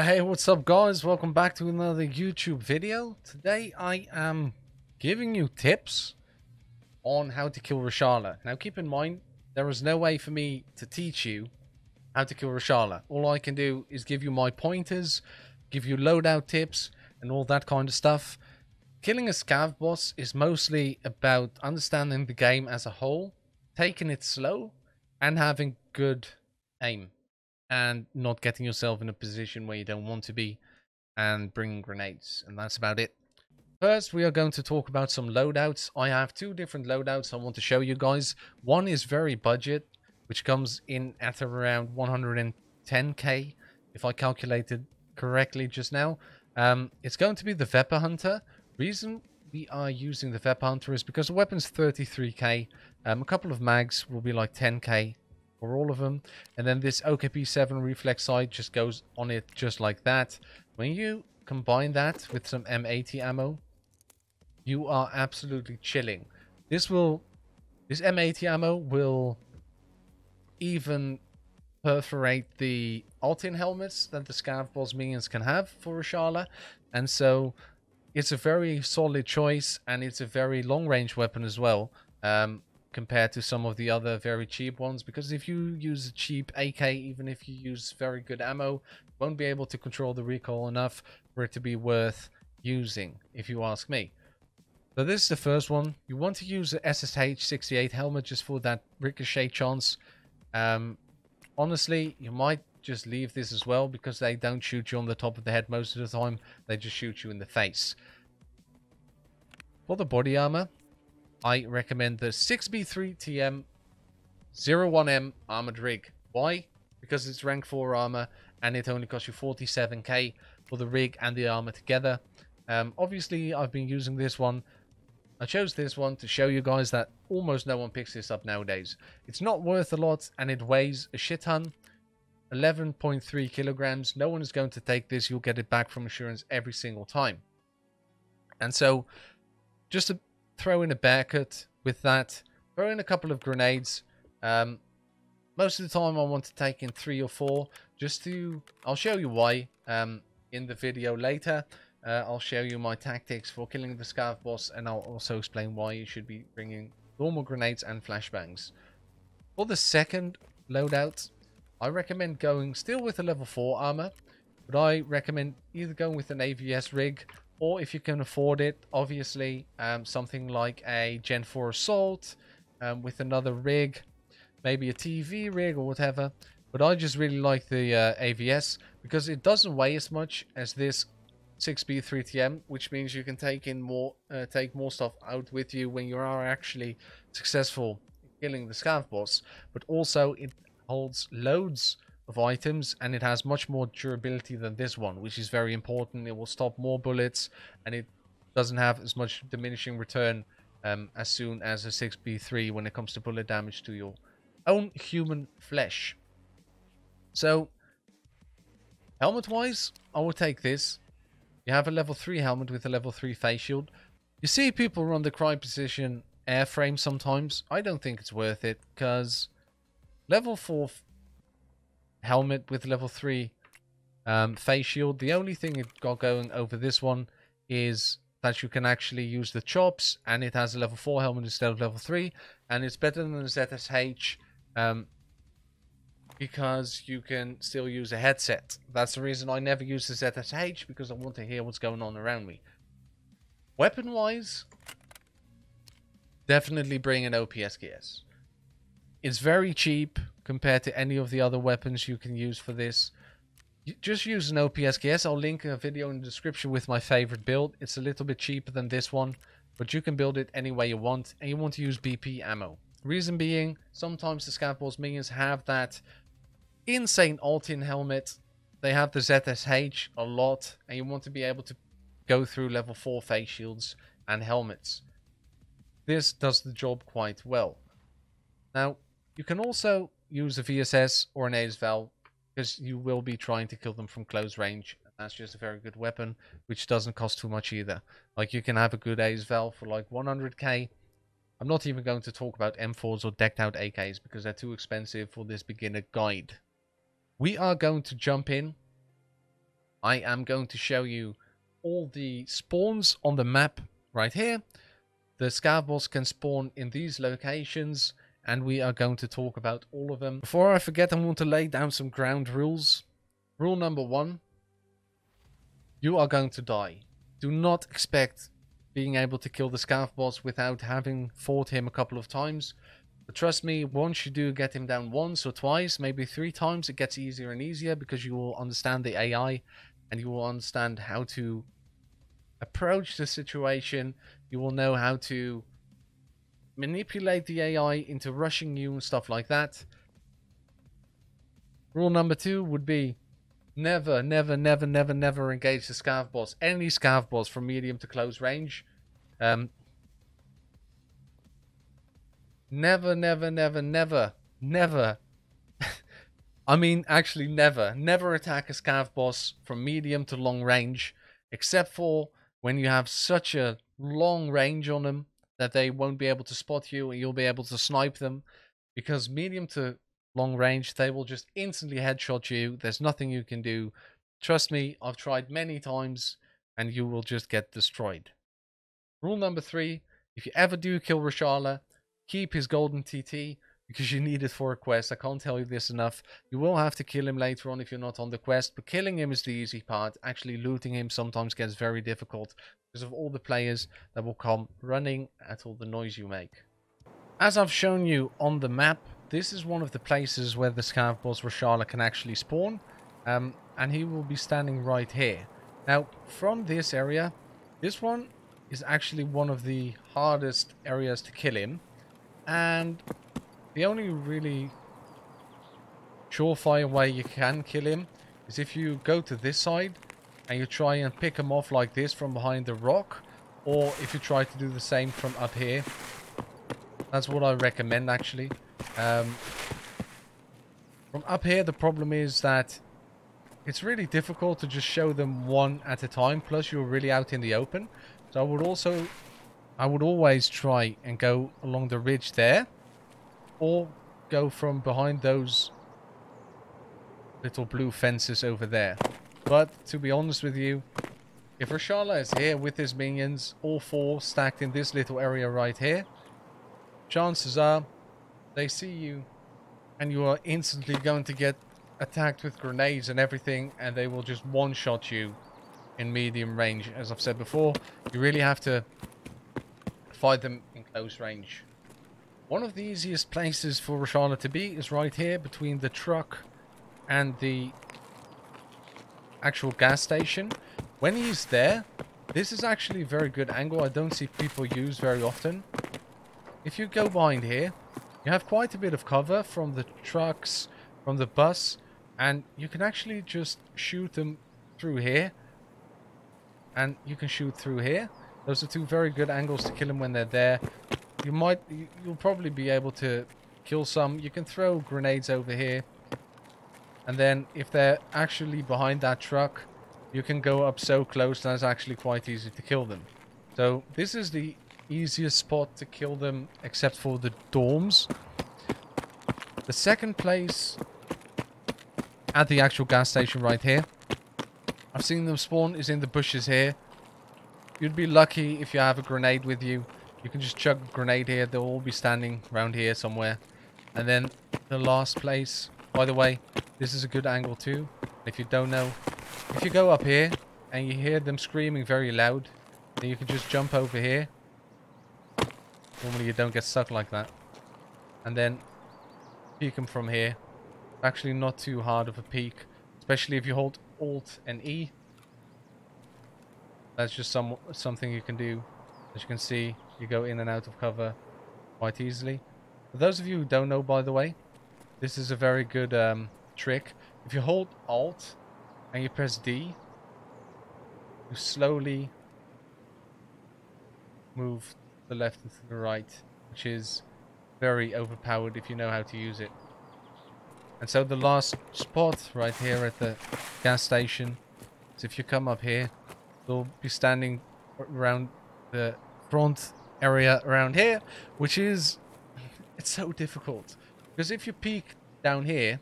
Hey, what's up guys? Welcome back to another YouTube video. Today I am giving you tips on how to kill Reshala. Now keep in mind, there is no way for me to teach you how to kill Reshala. All I can do is give you my pointers, give you loadout tips and all that kind of stuff. Killing a Scav boss is mostly about understanding the game as a whole, taking it slow and having good aim. And not getting yourself in a position where you don't want to be and bringing grenades, and that's about it. First, we are going to talk about some loadouts. I have two different loadouts I want to show you guys. One is very budget, which comes in at around 110k if I calculated correctly just now. It's going to be the Vepper Hunter. Reason we are using the Vepper Hunter is because the weapon's 33k. A couple of mags will be like 10k for all of them, and then this OKP7 reflex sight just goes on it just like that. When you combine that with some M80 ammo, you are absolutely chilling. This M80 ammo will even perforate the alt-in helmets that the Scav boss minions can have for Reshala, and so it's a very solid choice, and it's a very long-range weapon as well. Compared to some of the other very cheap ones, because if you use a cheap AK, even if you use very good ammo, you won't be able to control the recoil enough for it to be worth using, if you ask me. So this is the first one. You want to use the SSH 68 helmet just for that ricochet chance. Honestly, you might just leave this as well, because they don't shoot you on the top of the head most of the time. They just shoot you in the face. For the body armor, I recommend the 6B3TM 01M armored rig. Why? Because it's rank 4 armor and it only costs you 47k for the rig and the armor together. Obviously, I've been using this one. I chose this one to show you guys that almost no one picks this up nowadays. It's not worth a lot and it weighs a shit ton. 11.3 kilograms. No one is going to take this. You'll get it back from insurance every single time. And so, just to throw in a bear cut with that, throw in a couple of grenades. Most of the time I want to take in 3 or 4, I'll show you why in the video later. I'll show you my tactics for killing the Scav boss, and I'll also explain why you should be bringing normal grenades and flashbangs. For the second loadout, I recommend going still with a level 4 armor, but I recommend either going with an AVS rig, or if you can afford it, obviously, something like a Gen 4 Assault with another rig, maybe a TV rig or whatever. But I just really like the AVS because it doesn't weigh as much as this 6B3TM, which means you can take more stuff out with you when you are actually successful in killing the Scav boss. But also it holds loads of items, and it has much more durability than this one, which is very important. It will stop more bullets, and it doesn't have as much diminishing return as soon as a 6B3 when it comes to bullet damage to your own human flesh. So helmet wise, I would take this. You have a level 3 helmet with a level 3 face shield. You see people run the cry position airframe sometimes. I don't think it's worth it, because level 4 helmet with level 3 face shield, the only thing it got going over this one is that you can actually use the chops, and it has a level 4 helmet instead of level 3, and it's better than the ZSH because you can still use a headset. That's the reason I never use the ZSH, because I want to hear what's going on around me. Weapon wise, definitely bring an OPSKS. It's very cheap compared to any of the other weapons you can use for this. Just use an OPSKS. I'll link a video in the description with my favorite build. It's a little bit cheaper than this one, but you can build it any way you want, and you want to use BP ammo. Reason being, sometimes the Scav boss minions have that insane alt-in helmet. They have the ZSH a lot, and you want to be able to go through level 4 face shields and helmets. This does the job quite well. Now, you can also use a VSS or an ASVAL, because you will be trying to kill them from close range. That's just a very good weapon, which doesn't cost too much either. Like, you can have a good ASVAL for like 100k. I'm not even going to talk about M4s or decked out AKs, because they're too expensive for this beginner guide. We are going to jump in I am going to show you all the spawns on the map right here. The Scav boss can spawn in these locations, and we are going to talk about all of them. Before I forget, I want to lay down some ground rules. Rule number 1, you are going to die. Do not expect being able to kill the Scav boss without having fought him a couple of times. But trust me, once you do get him down once or twice, maybe 3 times, it gets easier and easier because you will understand the AI and you will understand how to approach the situation. You will know how to manipulate the AI into rushing you and stuff like that. Rule number 2 would be never, never, never, never, never engage the Scav boss. Any Scav boss from medium to close range. Never, never, never, never, never. I mean, actually, never attack a Scav boss from medium to long range, except for when you have such a long range on them that they won't be able to spot you and you'll be able to snipe them. Because medium to long range, they will just instantly headshot you. There's nothing you can do. Trust me, I've tried many times and you will just get destroyed. Rule number 3, if you ever do kill Reshala, keep his golden TT because you need it for a quest. I can't tell you this enough. You will have to kill him later on if you're not on the quest, but killing him is the easy part. Actually looting him sometimes gets very difficult because of all the players that will come running at all the noise you make. As I've shown you on the map, this is one of the places where the Scav boss Reshala can actually spawn, and he will be standing right here. Now, from this area, this one is actually one of the hardest areas to kill him, and the only really surefire way you can kill him is if you go to this side and you try and pick him off like this from behind the rock, or if you try to do the same from up here. That's what I recommend, actually. From up here, the problem is that it's really difficult to just show them one at a time, plus you're really out in the open. So I would always try and go along the ridge there, or go from behind those little blue fences over there. But to be honest with you, if Reshala is here with his minions, all 4 stacked in this little area right here, chances are they see you and you are instantly going to get attacked with grenades and everything, and they will just one-shot you in medium range. As I've said before, you really have to fight them in close range. One of the easiest places for Reshala to be is right here between the truck and the actual gas station. When he's there, this is actually a very good angle I don't see people use very often. If you go behind here, you have quite a bit of cover from the trucks, from the bus, and you can actually just shoot them through here. And you can shoot through here. Those are 2 very good angles to kill them when they're there. You'll probably be able to kill some. You can throw grenades over here. And then if they're actually behind that truck, you can go up so close that it's actually quite easy to kill them. So this is the easiest spot to kill them, except for the dorms. The second place at the actual gas station right here, I've seen them spawn, is in the bushes here. You'd be lucky if you have a grenade with you. You can just chuck a grenade here. They'll all be standing around here somewhere. And then the last place, by the way, this is a good angle too. If you don't know, if you go up here and you hear them screaming very loud, then you can just jump over here. Normally you don't get stuck like that. And then peek them from here. Actually not too hard of a peek, especially if you hold Alt and E. That's just something you can do. As you can see, you go in and out of cover quite easily. For those of you who don't know, by the way, this is a very good trick. If you hold Alt and you press D, you slowly move to the left and to the right, which is very overpowered if you know how to use it. And so the last spot right here at the gas station is if you come up here, they'll be standing around the front area around here, which is, it's so difficult. Because if you peek down here,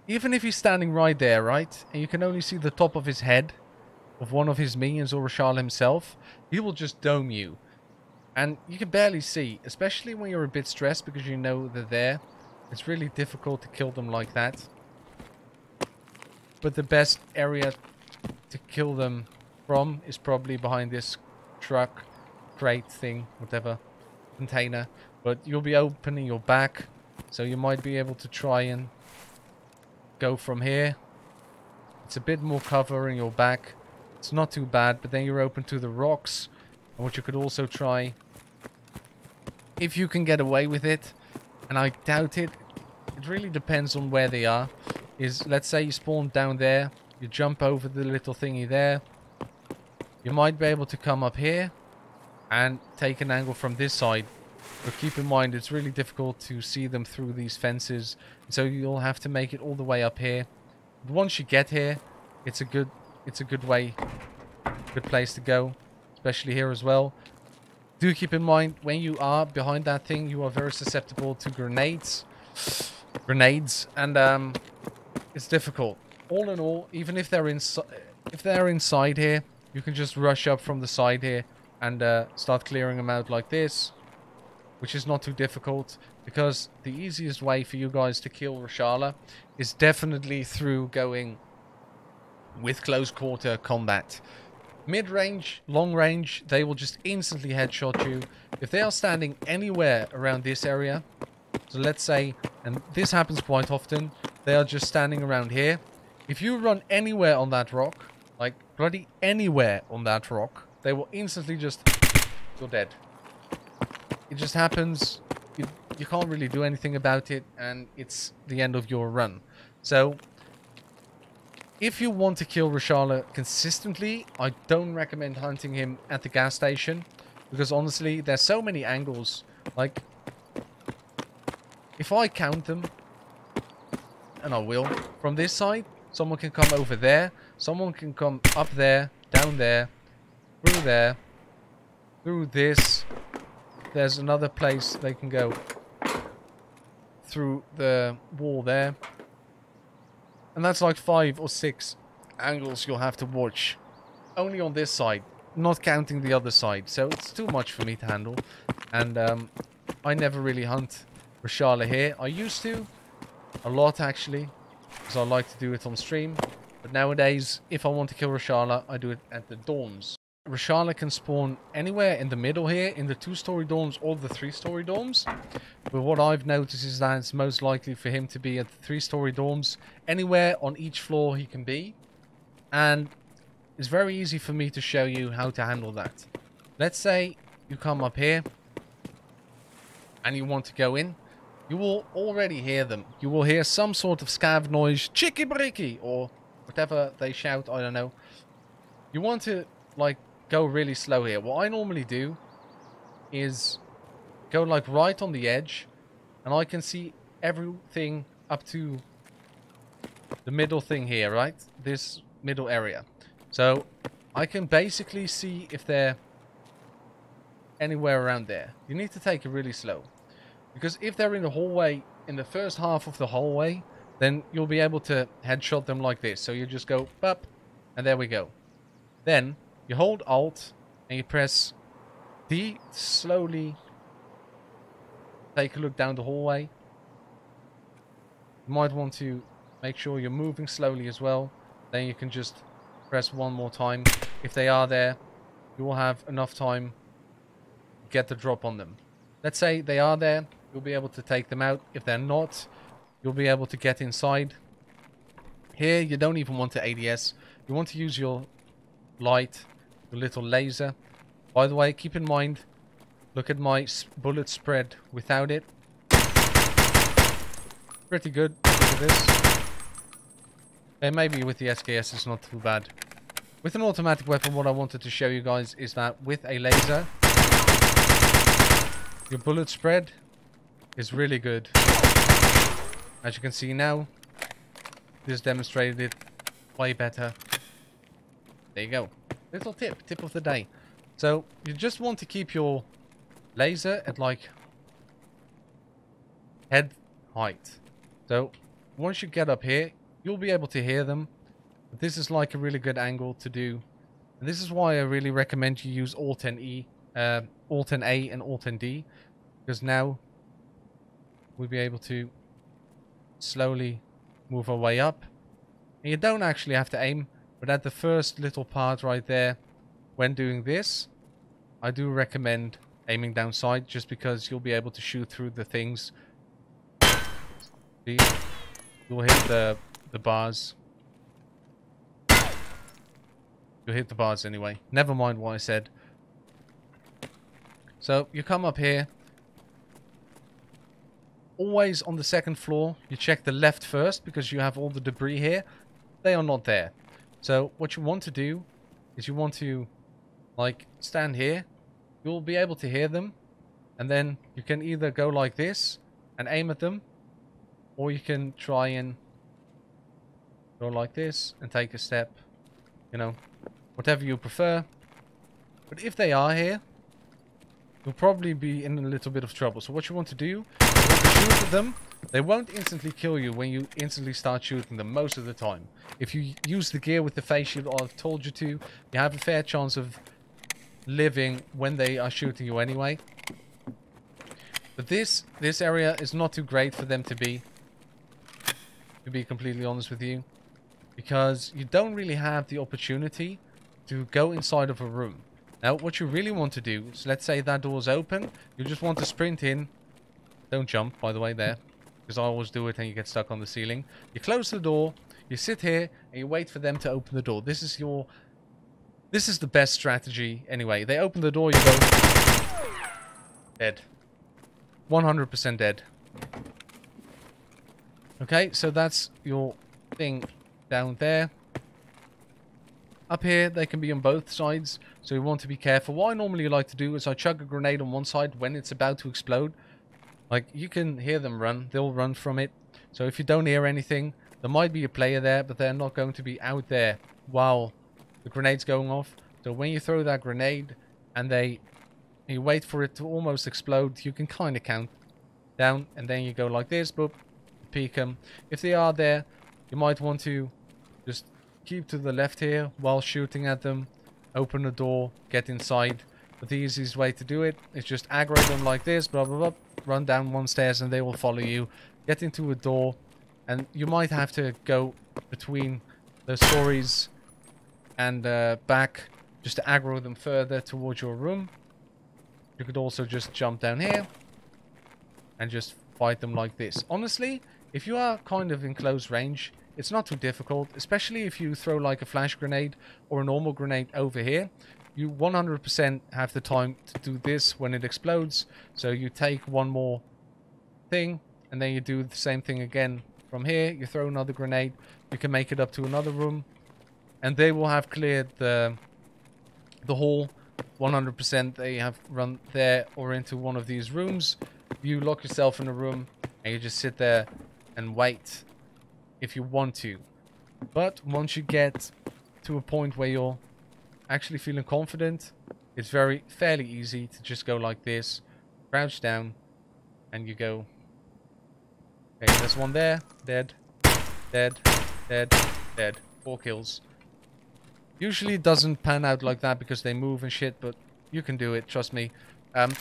even if he's standing right there, right, and you can only see the top of his head of one of his minions or Reshala himself, he will just dome you. And you can barely see, especially when you're a bit stressed because you know they're there. It's really difficult to kill them like that. But the best area to kill them from is probably behind this truck, crate thing, whatever, container. But you'll be opening your back, so you might be able to try and go from here. It's a bit more cover in your back. It's not too bad, but then you're open to the rocks. And what you could also try, if you can get away with it, and I doubt it, it really depends on where they are, is let's say you spawn down there, you jump over the little thingy there, you might be able to come up here and take an angle from this side. But keep in mind, it's really difficult to see them through these fences, so you'll have to make it all the way up here. But once you get here, it's a good place to go, especially here as well. Do keep in mind, when you are behind that thing, you are very susceptible to grenades, and it's difficult. All in all, even if they're inside here, you can just rush up from the side here and start clearing them out like this, which is not too difficult, because the easiest way for you guys to kill Reshala is definitely through going with close quarter combat. Mid-range, long-range, they will just instantly headshot you. If they are standing anywhere around this area, so let's say, and this happens quite often, they are just standing around here. If you run anywhere on that rock, like bloody anywhere on that rock, they will instantly just, you're dead. It just happens. You can't really do anything about it, and it's the end of your run. So if you want to kill Reshala consistently, I don't recommend hunting him at the gas station, because honestly, there's so many angles. Like, if I count them, and I will, from this side, someone can come over there, someone can come up there, down there, through this. There's another place they can go through the wall there. And that's like 5 or 6 angles you'll have to watch. Only on this side, not counting the other side. So it's too much for me to handle. And I never really hunt Reshala here. I used to. A lot, actually. Because I like to do it on stream. But nowadays, if I want to kill Reshala, I do it at the dorms. Reshala can spawn anywhere in the middle here, in the 2-story dorms or the 3-story dorms. But what I've noticed is that it's most likely for him to be at the 3-story dorms. Anywhere on each floor he can be. And it's very easy for me to show you how to handle that. Let's say you come up here and you want to go in. You will already hear them. You will hear some sort of scav noise, chicky bricky, or whatever they shout, I don't know. You want to, like, go really slow here. What I normally do is go like right on the edge, and I can see everything up to the middle thing here, right? This middle area. So I can basically see if they're anywhere around there. You need to take it really slow, because if they're in the hallway, in the first half of the hallway, then you'll be able to headshot them like this. So you just go up, and there we go. Then you hold Alt and you press D, slowly take a look down the hallway. You might want to make sure you're moving slowly as well. Then you can just press one more time. If they are there, you will have enough time to get the drop on them. Let's say they are there, you'll be able to take them out. If they're not, you'll be able to get inside. Here, you don't even want to ADS. You want to use your light, your little laser. By the way, keep in mind, look at my bullet spread without it. Pretty good. Look at this. And maybe with the SKS it's not too bad. With an automatic weapon, what I wanted to show you guys is that with a laser, your bullet spread is really good. As you can see now, this demonstrated it way better. There you go. Little tip of the day. So you just want to keep your laser at like head height. So Once you get up here, you'll be able to hear them. But this is like a really good angle to do. And this is why I really recommend you use Alt and E, Alt and A and Alt and D. Because now we'll be able to slowly move our way up. And you don't actually have to aim, but at the first little part right there, when doing this, I do recommend aiming down sight, just because you'll be able to shoot through the things. See? You'll hit the bars. You'll hit the bars anyway. Never mind what I said. So you come up here. Always on the second floor, you check the left first, because you have all the debris here. They are not there. So what you want to do is you want to, like, stand here. You'll be able to hear them. And then you can either go like this and aim at them, or you can try and go like this and take a step. You know, whatever you prefer. But if they are here, you'll probably be in a little bit of trouble. So what you want to do, you want to shoot at them. They won't instantly kill you when you instantly start shooting them most of the time. If you use the gear with the face shield I've told you to, you have a fair chance of living when they are shooting you anyway. But this area is not too great for them to be completely honest with you. Because you don't really have the opportunity to go inside of a room. Now, what you really want to do is, let's say that door's open. You just want to sprint in. Don't jump, by the way, there. Because I always do it and you get stuck on the ceiling. You close the door. You sit here and you wait for them to open the door. This is the best strategy anyway. They open the door, you go... Dead. 100% dead. Okay, so that's your thing down there. Up here, they can be on both sides, so you want to be careful. What I normally like to do is I chuck a grenade on one side when it's about to explode. Like, you can hear them run. They'll run from it. So if you don't hear anything, there might be a player there, but they're not going to be out there while the grenade's going off. So when you throw that grenade and you wait for it to almost explode, you can kind of count down, and then you go like this, boop, peek them. If they are there, you might want to just keep to the left here while shooting at them. Open the door, get inside. But the easiest way to do it is just aggro them like this, blah, blah, blah. Run down one stairs and they will follow you. Get into a door. And you might have to go between the stories and back just to aggro them further towards your room. You could also just jump down here and just fight them like this. Honestly, if you are kind of in close range, it's not too difficult, especially if you throw like a flash grenade or a normal grenade over here. You 100% have the time to do this when it explodes. So you take one more thing and then you do the same thing again from here. You throw another grenade. You can make it up to another room and they will have cleared the hall. 100% they have run there or into one of these rooms. You lock yourself in a room and you just sit there and wait if you want to. But once you get to a point where you're actually feeling confident, it's fairly easy to just go like this, crouch down, and you go. Okay, there's one there, dead, dead, dead, dead. 4 kills. Usually it doesn't pan out like that because they move and shit, but you can do it, trust me.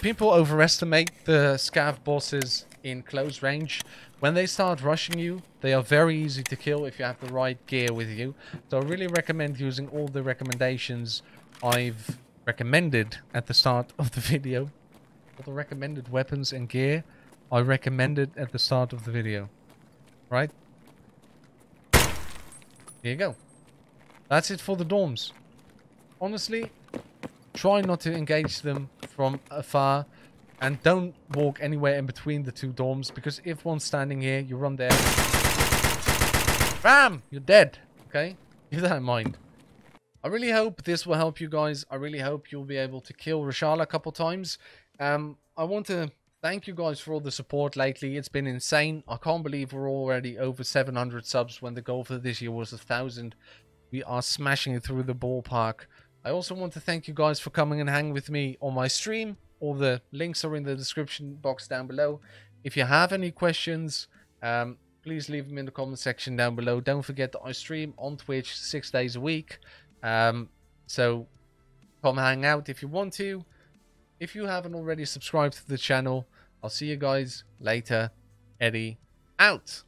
People overestimate the Scav bosses in close range. When they start rushing you, they are very easy to kill if you have the right gear with you. So I really recommend using all the recommendations I've recommended at the start of the video. All the recommended weapons and gear I recommended at the start of the video. Right? Here you go. That's it for the dorms. Honestly, try not to engage them from afar. And don't walk anywhere in between the 2 dorms. Because if one's standing here, you run there. Bam! You're dead. Okay? Keep that in mind. I really hope this will help you guys. I really hope you'll be able to kill Reshala a couple times. I want to thank you guys for all the support lately. It's been insane. I can't believe we're already over 700 subs when the goal for this year was 1,000. We are smashing it through the ballpark. I also want to thank you guys for coming and hanging with me on my stream. All the links are in the description box down below. If you have any questions, please leave them in the comment section down below. Don't forget that I stream on Twitch 6 days a week. So come hang out if you want to. If you haven't already subscribed to the channel, I'll see you guys later. Eddy out.